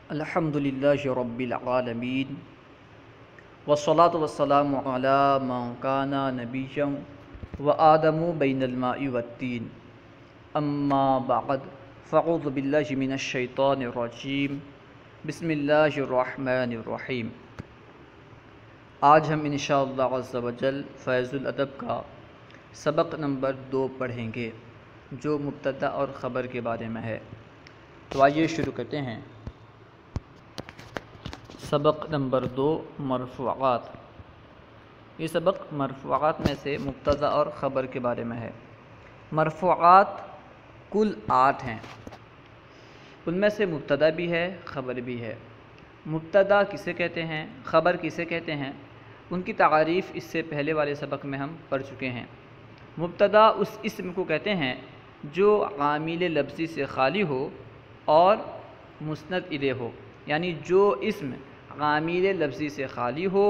الحمدللہ رب العالمین والصلاة والسلام علی من کان نبیا وآدم بین الماء والطین اما بعد فاعوذ باللہ من الشیطان الرجیم بسم اللہ الرحمن الرحیم۔ آج ہم انشاءاللہ عز و جل فیض الادب کا سبق نمبر 2 پڑھیں گے جو مبتدا اور خبر کے بارے میں ہے۔ تو آئیے شروع کرتے ہیں۔ سبق نمبر 2 مرفوعات۔ یہ سبق مرفوعات میں سے مبتدا اور خبر کے بارے میں ہے۔ مرفوعات کل 8 ہیں، ان میں سے مبتدا بھی ہے خبر بھی ہے۔ مبتدا کسے کہتے ہیں، خبر کسے کہتے ہیں، ان کی تعریف اس سے پہلے والے سبق میں ہم پڑھ چکے ہیں۔ مبتدا اس اسم کو کہتے ہیں جو عامل لفظی سے خالی ہو اور مسند الیہ ہو، یعنی جو اسم عامل لفظی سے خالی ہو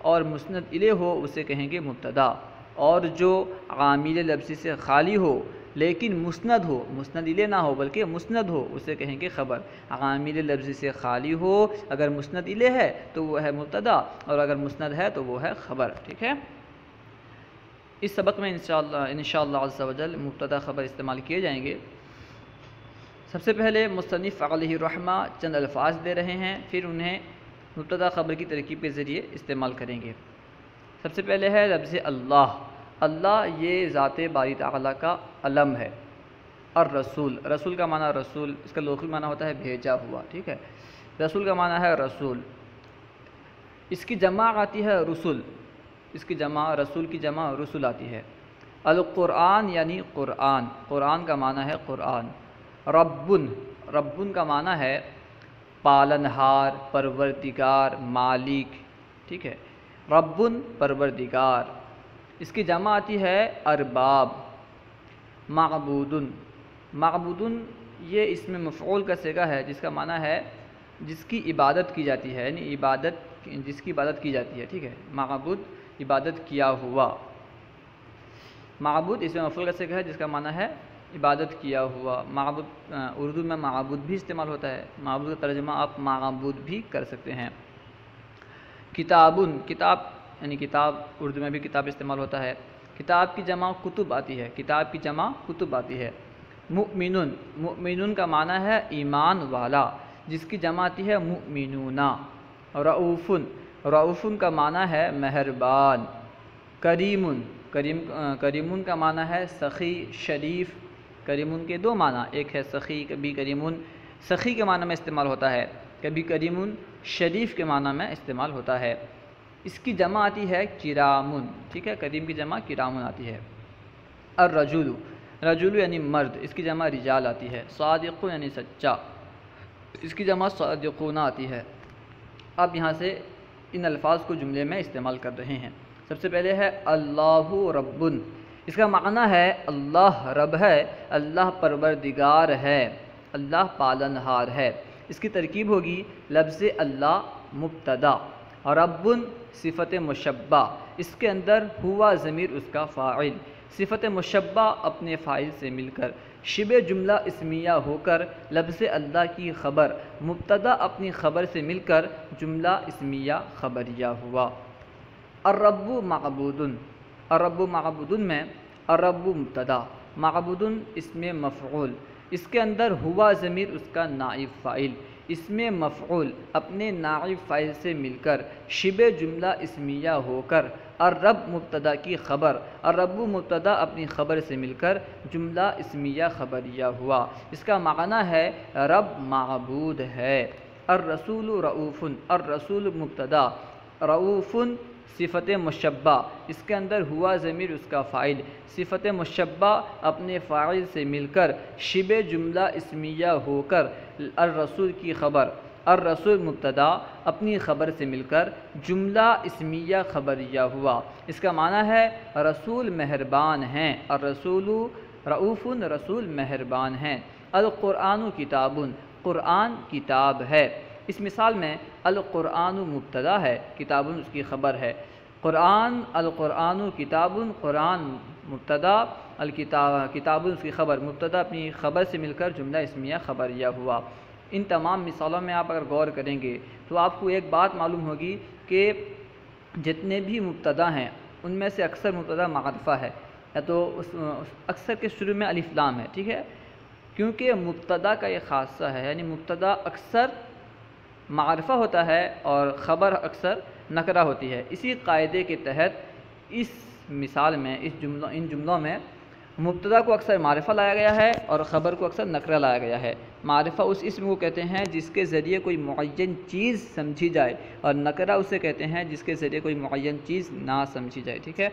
اور مسند الیہ ہو اسے کہیں گے مبتدا، اور جو عامل لفظی سے خالی ہو لیکن مسند ہو، مسند الیہ نہ ہو بلکہ مسند ہو، اسے کہیں گے خبر۔ عامل لفظی سے خالی ہو اگر مسند الیہ ہے تو وہ ہے مبتدا، اور اگر مسند ہے تو وہ ہے خبر۔ ٹھیک ہے، اس سبق میں انشاءاللہ عز و جل مبتدا خبر استعمال کیے جائیں گے۔ سب سے پہلے مصنف علیہ الرحمہ چند الفاظ دے رہے ہیں، پھر انہیں مبتدا خبر کی ترکیب کے ذریعے استعمال کریں گے۔ سب سے پہلے ہے لفظ اللہ۔ اللہ یہ ذات باری تعالیٰ کا علم ہے۔ الرسول، رسول کا معنی رسول، اس کا لغوی معنی ہوتا ہے بھیجا ہوا۔ ٹھیک ہے، رسول کا معنی ہے رسول۔ اس کی جمع آتی ہے رسل، اس کی جمع رسول کی جمع رسل آتی ہے۔ القرآن یعنی قرآن، قرآن کا معنی ہے قرآن۔ ربن، ربن کا معنی ہے پالنہار، پروردگار، مالک۔ ٹھیک ہے، ربن پروردگار۔ اس کی جمع آتی ہے ارباب۔ معبودن، معبودن یہ اسم مفعول کا صیغہ ہے جس کا معنی ہے جس کی عبادت کی جاتی ہے، یعنی عبادت، جس کی عبادت کی جاتی ہے۔ ٹھیک ہے، معبود عبادت کیا ہوا۔ معبود اسم مفعول کا صیغہ ہے جس کا معنی ہے عبادت کیا ہوا۔ معبود، اردو میں معبود بھی استعمال ہوتا ہے، معبود کا ترجمہ آپ معبود بھی کر سکتے ہیں۔ کتابن، کتاب یعنی کتاب، اردو میں بھی کتاب استعمال ہوتا ہے۔ کتاب کی جمع کتب آتی ہے، کتاب کی جمع کتب آتی ہے۔ مؤمنون، مؤمنون کا معنی ہے ایمان والا، جس کی جمع آتی ہے مؤمنون۔ رؤوفن، رؤوفن کا معنی ہے مہربان۔ کریمن، کریمن کا معنی ہے سخی شریف۔ کریمن کے 2 معنی، ایک ہے سخی، کبھی کریمن سخی کے معنی میں استعمال ہوتا ہے، کبھی کریمن شریف کے معنی میں استعمال ہوتا ہے۔ اس کی جمع آتی ہے کرامن۔ ٹھیک ہے، کریم کی جمع کرامن آتی ہے۔ الرجل، رجل یعنی مرد، اس کی جمع رجال آتی ہے۔ صادق یعنی سچا، اس کی جمع صادقون آتی ہے۔ اب یہاں سے ان الفاظ کو جملے میں استعمال کر رہے ہیں۔ سب سے پہلے ہے اللہ ربن، اس کا معنی ہے اللہ رب ہے، اللہ پروردگار ہے، اللہ پالنہار ہے۔ اس کی ترکیب ہوگی لفظ اللہ مبتدا، ربن صفت مشبہ، اس کے اندر ہوا ضمیر اس کا فاعل، صفت مشبہ اپنے فاعل سے مل کر شبہ جملہ اسمیہ ہو کر لفظ اللہ کی خبر، مبتدا اپنی خبر سے مل کر جملہ اسمیہ خبریہ ہوا۔ الرب معبودن، الرب معبودن میں الرب مبتدا، معبودن اسم مفعول، اس کے اندر ہوا ضمیر اس کا نائب فاعل، اسم مفعول اپنے نائب فاعل سے مل کر شبہ جملہ اسمیہ ہو کر الرب مبتدا کی خبر، الرب مبتدا اپنی خبر سے مل کر جملہ اسمیہ خبریہ ہوا۔ اس کا معنی ہے رب معبود ہے۔ الرسول رؤوفن، الرسول مبتدا، رؤوفن صفت مشبہ، اس کے اندر ہوا ضمیر اس کا فاعل، صفت مشبہ اپنے فاعل سے مل کر شبہ جملہ اسمیہ ہو کر الرسول کی خبر، الرسول مبتدا اپنی خبر سے مل کر جملہ اسمیہ خبریہ ہوا۔ اس کا معنی ہے رسول مہربان ہیں، الرسول رؤوفن، رسول مہربان ہیں۔ القرآن کتابن، قرآن کتاب ہے۔ اس مثال میں القرآن مبتدا ہے، کتاب اس کی خبر ہے۔ قرآن، القرآن کتاب، قرآن مبتدا، کتاب اس کی خبر، مبتدا اپنی خبر سے مل کر جملہ اسمیہ خبریہ ہوا۔ ان تمام مثالوں میں آپ اگر غور کریں گے تو آپ کو ایک بات معلوم ہوگی کہ جتنے بھی مبتدا ہیں ان میں سے اکثر مبتدا معرفہ ہے، یا تو اکثر کے شروع میں الف لام ہے، ٹھیک ہے، کیونکہ مبتدا کا یہ خاصہ ہے، یعنی مبتدا اکثر معرفہ ہوتا ہے اور خبر اکثر نکرہ ہوتی ہے۔ اسی قاعدے کے تحت اس مثال میں ان جملوں میں مبتدا کو اکثر معرفہ لایا گیا ہے اور خبر کو اکثر نکرہ لایا گیا ہے۔ معرفہ اس اسم کو کہتے ہیں جس کے ذریعے کوئی معین چیز سمجھی جائے، اور نکرہ اسے کہتے ہیں جس کے ذریعے کوئی معین چیز نہ سمجھی جائے، ٹھیک ہے۔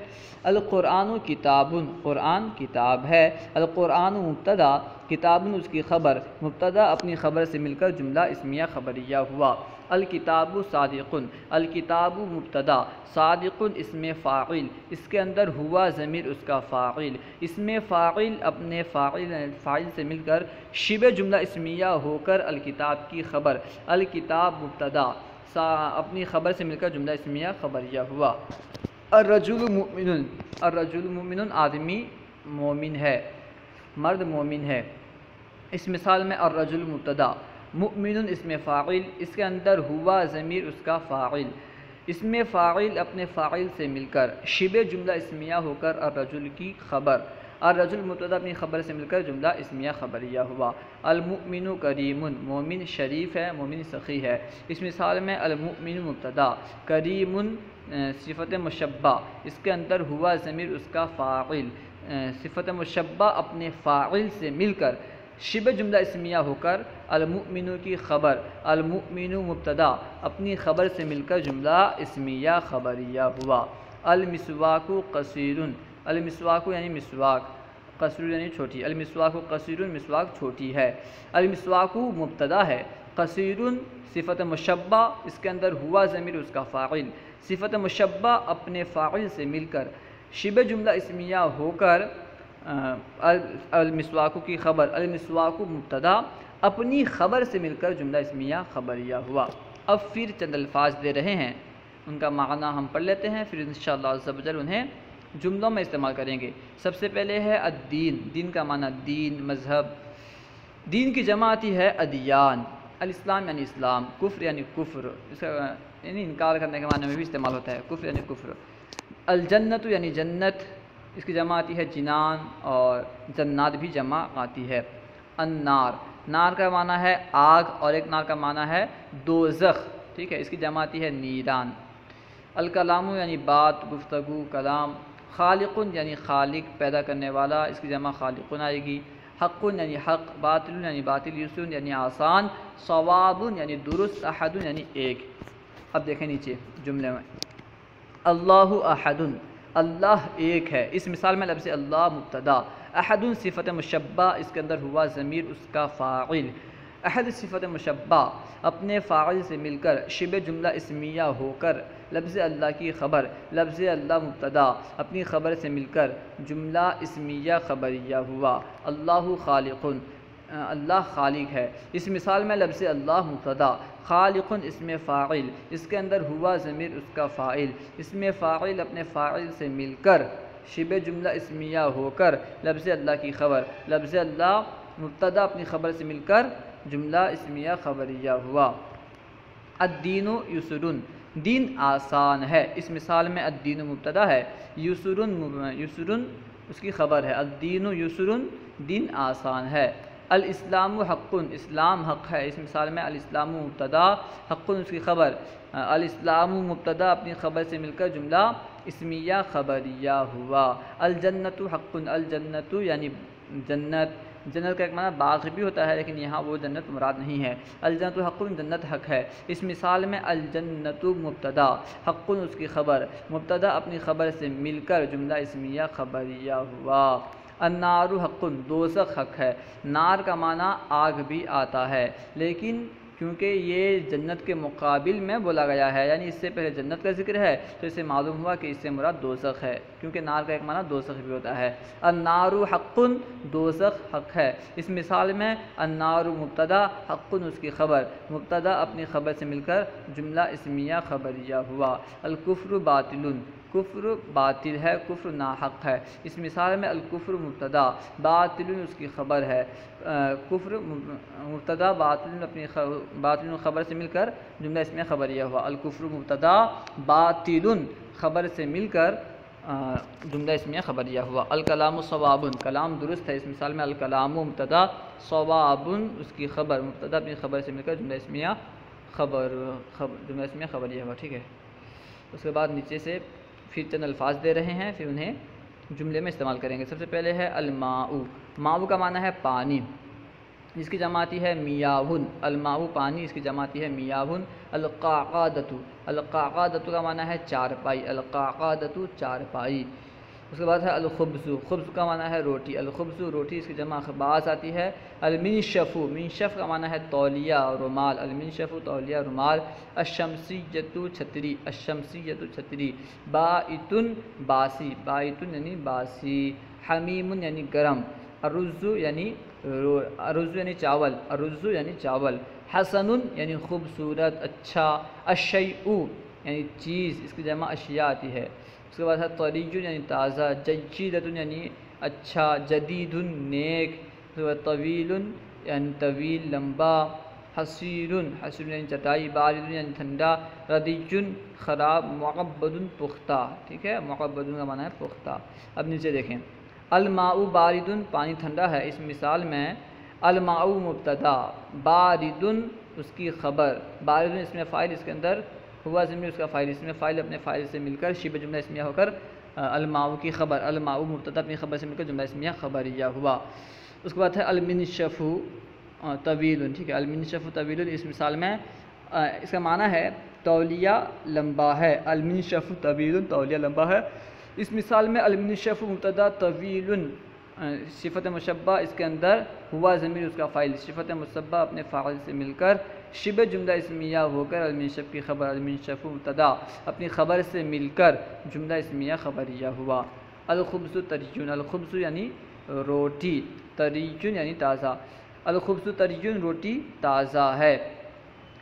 القرآن کتاب، قرآن کتاب ہے۔ القرآن مبتدا، کتاب اس کی خبر، مبتدا اپنی خبر سے مل کر جملہ اسمیہ خبریہ ہوا۔ الکتاب صادق، الکتاب مبتدا، صادق اسم فاعل، اس کے اندر ہوا ضمیر اس کا فاعل، اسم فاعل اپنے فاعل سے مل کر شبہ جملہ اسمیہ ہو کر الکتاب کی خبر، الکتاب مبتدا اپنی خبر سے مل کر جملہ اسمیہ خبریہ ہوا۔ الرجل مؤمن، الرجل مؤمن آدمی مومن ہے، مرد مومن ہے۔ اس مثال میں الرجل مبتدا، مؤمن اسم فاعل، اس کے اندر ہوا ضمیر اس کا فاعل، اسم فاعل اپنے فاعل سے مل کر شبہ جملہ اسمیہ ہو کر الرجل کی خبر، الرجل مبتدا اپنی خبر سے مل کر جملہ اسمیہ خبریہ ہوا۔ المؤمن کریم، مومن شریف ہے، مومن سخی ہے۔ اس مثال میں المؤمن مبتدا، کریم صفت مشبہ، اس کے اندر ہوا ضمیر اس کا فاعل، صفت مشبہ اپنے فاعل سے مل کر شبہ جملہ اسمیہ ہو کر المؤمن کی خبر، المؤمن مبتدا اپنی خبر سے مل کر جملہ اسمیہ خبریہ ہوا۔ المسواک قصیر، المسواک یعنی مسواک، قصیر یعنی چھوٹی، المسواک قصیر مسواک چھوٹی ہے۔ المسواک مبتدا ہے، قصیر صفت مشبہ، اس کے اندر ہوا ضمیر اس کا فاعل، صفت مشبہ اپنے فاعل سے مل کر شبہ جملہ اسمیہ ہو کر المسواک کی خبر، المسواک مبتدا اپنی خبر سے مل کر جملہ اسمیہ خبریہ ہوا۔ اب پھر چند الفاظ دے رہے ہیں، ان کا معنی ہم پڑھ لیتے ہیں، پھر انشاءاللہ عز و جل انہیں جملوں میں استعمال کریں گے۔ سب سے پہلے ہے الدین، دین کا معنی دین، مذہب۔ دین کی جمع آتی ہے ادیان، الاسلام یعنی اسلام، کفر یعنی کفر، اس کا یعنی انکار کرنے کے معنی میں بھی استعمال ہوتا ہے، کفر یعنی کفر۔ الجنت یعنی جنت، اس کی جمع آتی ہے جنان، اور جنات بھی جمع آتی ہے۔ النار، نار کا معنی ہے آگ، اور ایک نار کا معنی ہے دوزخ، ٹھیک ہے، اس کی جمع آتی ہے نیران۔ الکلام یعنی بات، گفتگو، کلام۔ خالق یعنی خالق، پیدا کرنے والا، اس کی جمع خالقون آئے گی۔ حق یعنی حق، باطل یعنی باطل، یسر یعنی آسان، صواب یعنی درست، احد یعنی ایک۔ اب دیکھیں نیچے جملے میں، اللہ احد، اللہ ایک ہے۔ اس مثال میں لفظ اللہ مبتدا، احد صفت مشبہ، اس کے اندر ہوا ضمیر اس کا فاعل، احد صفت مشبہ اپنے فاعل سے مل کر شبہ جملہ اسمیہ ہو کر لفظ اللہ کی خبر، لفظ اللہ مبتدا اپنی خبر سے مل کر جملہ اسمیہ خبریہ ہوا۔ اللہ خالق، اللہ خالق ہے۔ اس مثال میں لفظ اللہ مبتدا، خالق اسم فاعل، اس کے اندر ہوا ضمیر اس کا فاعل، اسم فاعل اپنے فاعل سے مل کر شبہ جملہ اسمیہ ہو کر لفظ اللہ کی خبر، لفظ اللہ مبتدا اپنی خبر سے مل کر جملہ اسمیہ خبریہ ہوا۔ الدین یسرن، دین آسان ہے۔ اس مثال میں الدین مبتدا ہے، یسرن اس کی خبر ہے، الدین یسرن دین آسان ہے۔ الاسلام حق، اسلام حق ہے۔ اس مثال میں الاسلام مبتدا، حق اس کی خبر، الاسلام مبتدا اپنی خبر سے مل کر جملہ اسمیہ خبریہ ہوا۔ الجنت حق، الجنت یعنی جنت، جنت کا ایک معنی باغ بھی ہوتا ہے، لیکن یہاں وہ جنت مراد نہیں ہے۔ الجنت حق، جنت حق ہے۔ اس مثال میں الجنت مبتدا، حق اس کی خبر، مبتدا اپنی خبر سے مل کر جملہ اسمیہ خبریہ ہوا۔ النار حق، دوزخ حق ہے۔ نار کا معنی آگ بھی آتا ہے، لیکن کیونکہ یہ جنت کے مقابل میں بولا گیا ہے، یعنی اس سے پہلے جنت کا ذکر ہے تو اسے معلوم ہوا کہ اس سے مراد دوزخ ہے، کیونکہ نار کا ایک معنی دوزخ بھی ہوتا ہے۔ النار حق، دوزخ حق ہے۔ اس مثال میں النار مبتدا، حق اس کی خبر، مبتدا اپنی خبر سے مل کر جملہ اسمیہ خبریہ ہوا۔ الکفر باطل، کفر باطل ہے، کفر ناحق ہے۔ اس مثال میں الکفر مبتدا، باطل اس کی خبر ہے، کفر مبتدا باطل خبر سے مل کر جملہ اسمیہ خبریہ ہوا۔ الکفر مبتدا، باطل خبر سے مل کر جملہ اسمیہ خبریہ ہوا۔ الکلام صواب، کلام درست ہے۔ اس مثال میں الکلام مبتدا، صواب اس کی خبر، مبتدا اپنی خبر سے مل کر جملہ اسمیہ خبریہ ہوا، ٹھیک ہے۔ اس کے بعد نیچے سے پھر چند الفاظ دے رہے ہیں، پھر انہیں جملے میں استعمال کریں گے۔ سب سے پہلے ہے الماء، ماء کا معنی ہے پانی، جس کی جمع آتی ہے میاہن، الماء پانی، اس کی جمع آتی ہے میاہن۔ القعقادۃ، القعقادۃ کا معنی ہے چارپائی، القعقادۃ چارپائی۔ اس کے بعد ہے الخبز، خبز کا معنی ہے روٹی، الخبز روٹی، اس کی جمع خباز آتی ہے۔ المنشف، منشف کا معنی ہے تولیہ رومال، المنشف تولیہ رومال۔ الشمسیۃ چھتری، الشمسیۃ چھتری۔ بائتن باسی، بائتن یعنی باسی۔ حمیم یعنی گرم۔ الرز یعنی چاول، الرز یعنی چاول۔ حسن یعنی خوبصورت، اچھا۔ الشیء یعنی چیز، اس کی جمع اشیاء آتی ہے۔ اس کے بعد ہے طری یعنی تازہ، جیدۃ یعنی اچھا، جدید نیک۔ اس کے بعد طویل یعنی طویل لمبا۔ حصیر، حصیر یعنی چٹائی۔ بارد یعنی ٹھنڈا۔ ردی خراب۔ معقبد پختہ، ٹھیک ہے، معقبد کا معنی ہے پختہ۔ اب نیچے دیکھیں، الماء بارد پانی ٹھنڈا ہے۔ اس مثال میں الماء مبتدا، بارد اس کی خبر، بارد اس میں فاعل، اس کے اندر ہوا ضمیر اس کا فاعل، اس میں فاعل اپنے فاعل سے مل کر شبہ جملہ اسمیہ ہو کر الماء کی خبر، الماء مبتدا اپنی خبر سے مل کر جملہ اسمیہ خبریہ ہوا۔ اس کے بعد ہے المنشف طویل، ٹھیک ہے، المنشف طویل۔ اس مثال میں اس کا معنی ہے تولیہ لمبا ہے، المنشف طویل تولیہ لمبا ہے۔ اس مثال میں المنشف مبتدا، طویل صفت مشبہ، اس کے اندر ہوا ضمیر اس کا فاعل، صفت مشبہ اپنے فاعل سے مل کر شبہ جملہ اسمیہ ہو کر المنشف کی خبر، المنشف مبتدا اپنی خبر سے مل کر جملہ اسمیہ خبریہ ہوا۔ الخبز طری، الخبز یعنی روٹی، طری یعنی تازہ۔ الخبز طری روٹی تازہ ہے۔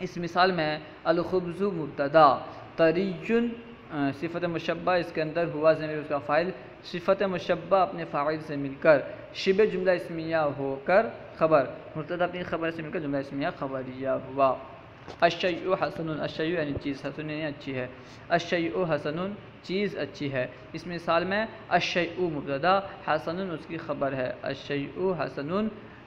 اس مثال میں الخبز مبتدا، طری صفت مشبہ، اس کے اندر ہوا ضمیر اس کا فاعل، صفت مشبہ اپنے فاعل سے مل کر شبہ جملہ اسمیہ ہو کر خبر، مبتدا اپنی خبر سے مل کر جملہ اسمیہ خبریہ ہوا۔ الشیء حسن، الشیء یعنی چیز، حسن یعنی اچھی ہے، الشیء حسن چیز اچھی ہے۔ اس مثال میں الشیء مبتدا، حسن اس کی خبر ہے، الشیء حسن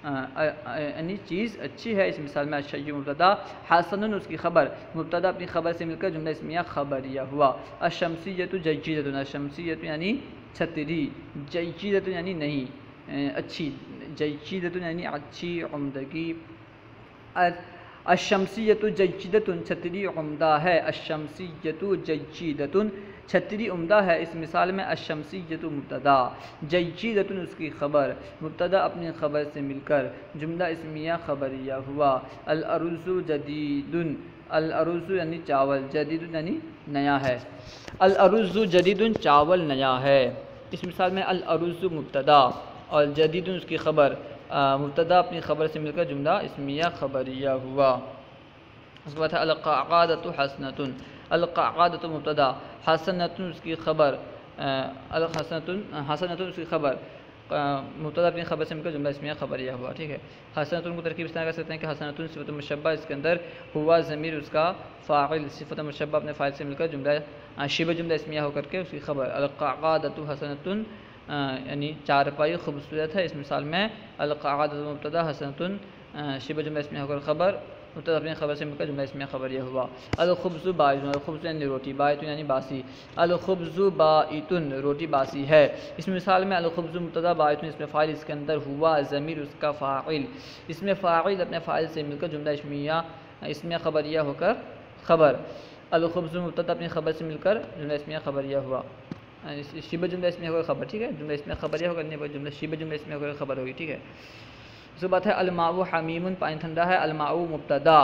یعنی چیز اچھی ہے۔ اس مثال میں الشیء مبتدا، حسن اس کی خبر، مبتدا اپنی خبر سے مل کر جملہ اسمیہ خبریہ ہوا۔ الشمسیۃ جیدۃ، الشمسیۃ یعنی چھتری، جیدۃ یعنی نہیں اچھی، جیدۃ یعنی اچھی، عمدگی۔ الشمسیۃ جیدۃ چھتری عمدہ ہے، الشمسیۃ جیدۃ چھتری عمدہ ہے۔ اس مثال میں الشمسیۃ مبتدا، جیدۃ اس کی خبر، مبتدا اپنی خبر سے مل کر جملہ اسمیہ خبریہ ہوا۔ الارز جدید، الارز یعنی چاول، جدید یعنی نیا ہے، الارز جدید چاول نیا ہے۔ اس مثال میں الارز مبتدا اور جدید اس کی خبر، مبتدا اپنی خبر سے مل کر جملہ اسمیہ خبریہ ہوا۔ اس کے بعد ہے القعقادۃ حسنۃ، القعقادۃ مبتدا، حسنۃ اس کی خبر، حسنۃ اس کی خبر، مبتدا اپنی خبر سے مل کر جملہ اسمیہ خبریہ ہوا، ٹھیک ہے۔ حسنۃ کو ترکیب اس طرح کر سکتے ہیں کہ حسنۃ صفت مشبہ، اس کے اندر ہوا ضمیر اس کا فاعل، صفت مشبہ اپنے فاعل سے مل کر جملہ شبہ جملہ اسمیہ ہو کر کے اس کی خبر۔ القعقادۃ حسنۃ یعنی چارپائی خوبصورت ہے۔ اس مثال میں القعقادۃ مبتدا، حسنۃ شبہ جملہ اسمیہ ہو کر خبر، مبتدا اپنی خبر سے مل کر جملہ اسمیہ خبریہ ہوا۔ الخبز بائت، الخبز یعنی روٹی، بائت یعنی باسی، الخبز بائت روٹی باسی ہے۔ اس مثال میں الخبز مبتدا، بائت اس میں فاعل، اس کے اندر ہوا ضمیر اس کا فاعل، اس میں فاعل اپنے فاعل سے مل کر جملہ اسمیہ خبریہ ہو کر خبر، الخبز مبتدا اپنی خبر سے مل کر جملہ اسمیہ خبریہ ہوا، شبہ جملہ اسمیہ ہو کر خبر، ٹھیک ہے، جملہ اسمیہ خبریہ ہو کرنے پر جملہ شبہ جملہ اسمیہ ہو کر خبر ہوگی، ٹھیک ہے۔ اس کے بعد ہے الماء حمیم پانی ٹھنڈا ہے، الماء مبتدا،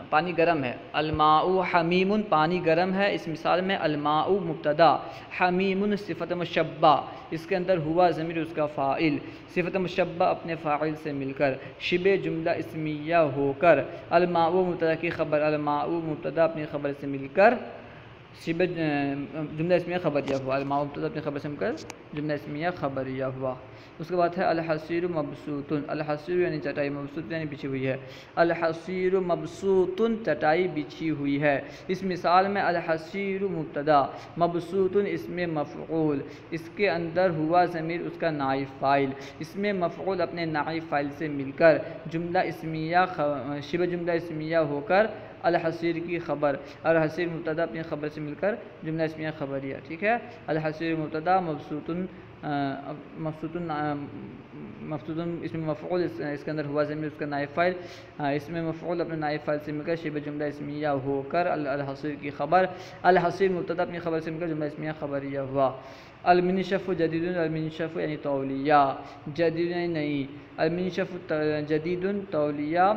پانی گرم ہے، الماء حمیم پانی گرم ہے، اس مثال میں الماء مبتدا، حمیم صفت مشبہ، اس کے اندر ہوا ضمیر اس کا فاعل، صفت مشبہ اپنے فاعل سے مل کر، شبہ جملہ اسمیہ ہو کر، الماء مبتدا کی خبر، الماء مبتدا اپنی خبر سے مل کر شبہ جملہ اسمیہ خبریہ ہوا، الماء مبتدا اپنی خبر سے مل کر جملہ اسمیہ خبریہ ہوا۔ اس کے بعد ہے الحصیر مبسوط، الحصیر یعنی چٹائی، مبسوط یعنی بچھی ہوئی ہے، الحصیر مبسوط چٹائی بچھی ہوئی ہے، اس مثال میں الحصیر مبتدا، مبسوط اسم مفعول، اس کے اندر ہوا ضمیر اس کا نائب فاعل، اس میں مفعول اپنے نائب فاعل سے مل کر جملہ اسمیہ شبہ جملہ اسمیہ ہو کر الحصیر کی خبر، الحصیر مبتدا اپنی خبر سے مل کر جملہ اسمیہ خبریہ، ٹھیک ہے۔ الحصیر مبتدا، مبسوط اس میں مفعول، اس کے اندر ہوا ضمیر اس کا نائب فاعل، اس میں مفعول اپنے نائب فاعل سے مل کر شبہ جملہ اسمیہ ہو کر الحصیر کی خبر، الحصیر مبتدا اپنی خبر سے مل کر جملہ اسمیہ خبریہ ہوا۔ المنشف جدید، المنشف یعنی تولیہ، جدید یعنی نئی، المنشف جدید تولیہ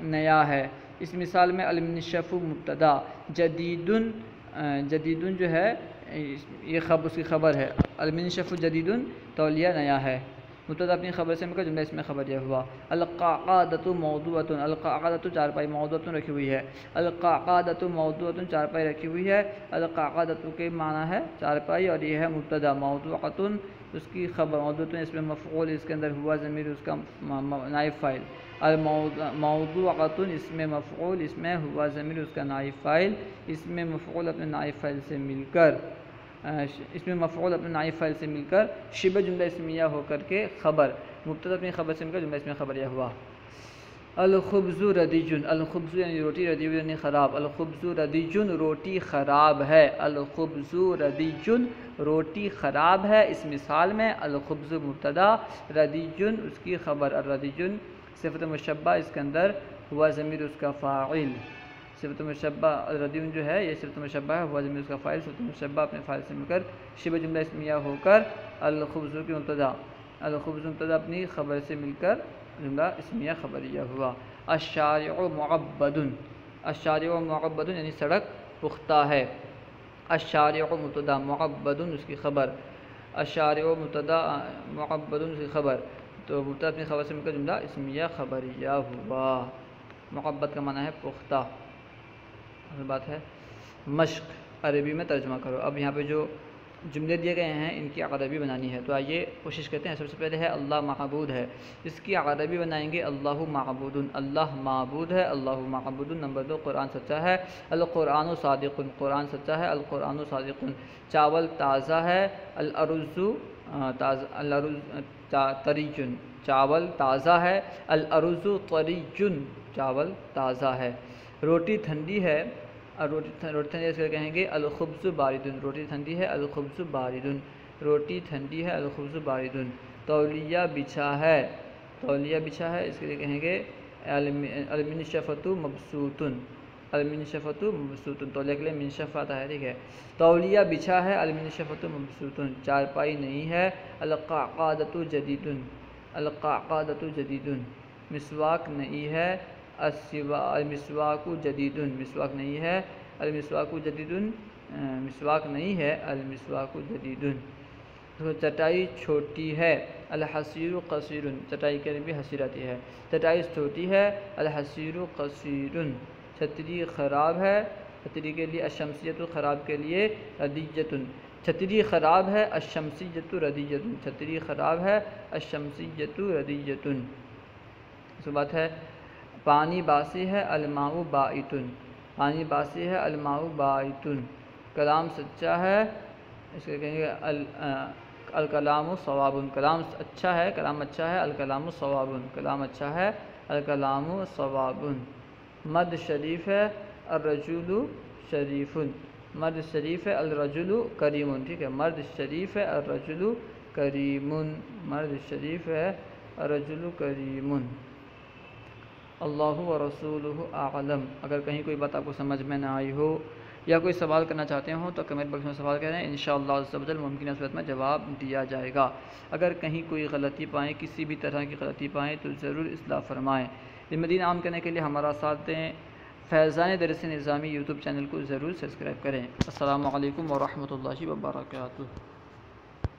نیا ہے، اس مثال میں المنشف مبتدا، جدید جو ہے یہ اس کی خبر ہے، المنشف جدید تولیہ نیا ہے، مبتدا اپنی خبر سے مل کر جملہ اس میں خبریہ ہوا۔ القعقادۃ موضوعۃ، القعقادۃ چارپائی، موضوعۃ رکھی ہوئی ہے، القعقادۃ موضوعۃ چارپائی رکھی ہوئی ہے، القعقادۃ کے معنی ہے چارپائی اور یہ ہے مبتدا، موضوعۃ اس کی خبر، موضوعۃ اس میں مفعول، اس کے اندر ہوا ضمیر اس کا نائب فاعل، الموضوعۃ اس میں مفعول، اس میں ہوا ضمیر اس کا نائب فاعل، اس میں مفعول اپنے نائب فاعل سے مل کر، اس میں مفعول اپنے نائب فاعل سے مل کر شبہ جملہ اسمیہ ہو کر کے خبر، مبتدا اپنی خبر سے مل کر جملہ اسمیہ خبریہ ہوا۔ الخبز ردیج، الخبز یعنی روٹی، ردیج یعنی خراب، الخبز ردیج روٹی خراب ہے، الخبز ردیج روٹی خراب ہے، اس مثال میں الخبز مبتدا، ردیج اس کی خبر، الردیج صفت مشبہ، اس کے اندر ہوا ضمیر اس کا فاعل، صفت مشبہ الردیون جو ہے یہ صفت مشبہ ہے، ہوا ضمیر اس کا فاعل، صفت مشبہ اپنے فاعل سے مل کر شبہ جملہ اسمیہ ہو کر الخبز کی مبتدا، الخبز مبتدا اپنی خبر سے مل کر جملہ اسمیہ خبریہ ہوا۔ الشارع معبد، الشارع معبد یعنی سڑک پختہ ہے، الشارع مبتدا، معبد اس کی خبر، الشارع مبتدا، معبد اس کی خبر، تو مبتدا اپنی خبر سے مل کر جملہ اسمیہ خبریہ ہوا۔ معبد کا معنی ہے پختہ۔ بات ہے مشق، عربی میں ترجمہ کرو۔ اب یہاں پہ جو جملے دیے گئے ہیں ان کی عربی بنانی ہے، تو آئیے کوشش کرتے ہیں۔ سب سے پہلے ہے اللہ معبود ہے، اس کی عربی بنائیں گے اللہ معبود، اللہ معبود ہے، اللہ معبود۔ نمبر 2 قرآن سچا ہے، القرآن صادق، قرآن سچا ہے، القرآن صادق۔ چاول تازہ ہے، الارز طریج، چاول تازہ ہے، الارز طریج، چاول تازہ ہے۔ روٹی ٹھنڈی ہے، روٹی ٹھنڈی ہے، اس کو کہیں گے الخبز بارد، روٹی ٹھنڈی ہے، الخبز بارد، روٹی ٹھنڈی ہے، الخبز بارد۔ تولیہ بچھا ہے، تولیہ بچھا ہے، اس کے لیے کہیں گے المنشفۃ مبسوط، المنشفۃ مبسوط، تولیہ کے لیے منشف آتا ہے، ٹھیک ہے۔ تولیہ بچھا ہے، المنشفۃ مبسوط، چارپائی نہیں ہے، القعقادۃ جدید، القعقادۃ جدید۔ مسواک نہیں ہے، المسواک جدید، مسواک نہیں ہے، المسواک جدید، مسواک نہیں ہے، المسواک جدید۔ چٹائی چھوٹی ہے، الحصیر قصیر، چٹائی کے لیے بھی حصیر آتی ہے، چٹائی چھوٹی ہے، الحصیر قصیر۔ چھتری خراب ہے، چھتری کے لیے الشمسیۃ، خراب کے لیے ردیجۃ، چھتری خراب ہے، الشمسیۃ ردیجۃ، چھتری خراب ہے، الشمسیۃ ردیجۃ۔ اس بات ہے پانی باسی ہے، الماء بائت، پانی باسی ہے، الماء بائت۔ کلام سچا ہے، اس کے کہیں گے الکلام صواب، کلام اچھا ہے، کلام اچھا ہے، الکلام صواب، کلام اچھا ہے، الکلام صواب۔ مرد شریف ہے، الرجل شریف، مرد شریف ہے، الرجل کریم، ٹھیک ہے، مرد شریف ہے، الرجل کریم، مرد شریف ہے، الرجل کریم۔ اللہ و رسولہ اعلم۔ اگر کہیں کوئی بات آپ کو سمجھ میں نہ آئی ہو یا کوئی سوال کرنا چاہتے ہوں تو کمنٹ باکس میں سوال کریں، انشاءاللہ عز و جل ممکنہ صورت میں جواب دیا جائے گا۔ اگر کہیں کوئی غلطی پائیں، کسی بھی طرح کی غلطی پائیں تو ضرور اصلاح فرمائیں۔ علم دین عام کرنے کے لیے ہمارا ساتھ دیں، فیضان درس نظامی یوٹیوب چینل کو ضرور سبسکرائب کریں۔ السلام علیکم ورحمۃ اللہ وبرکاتہ۔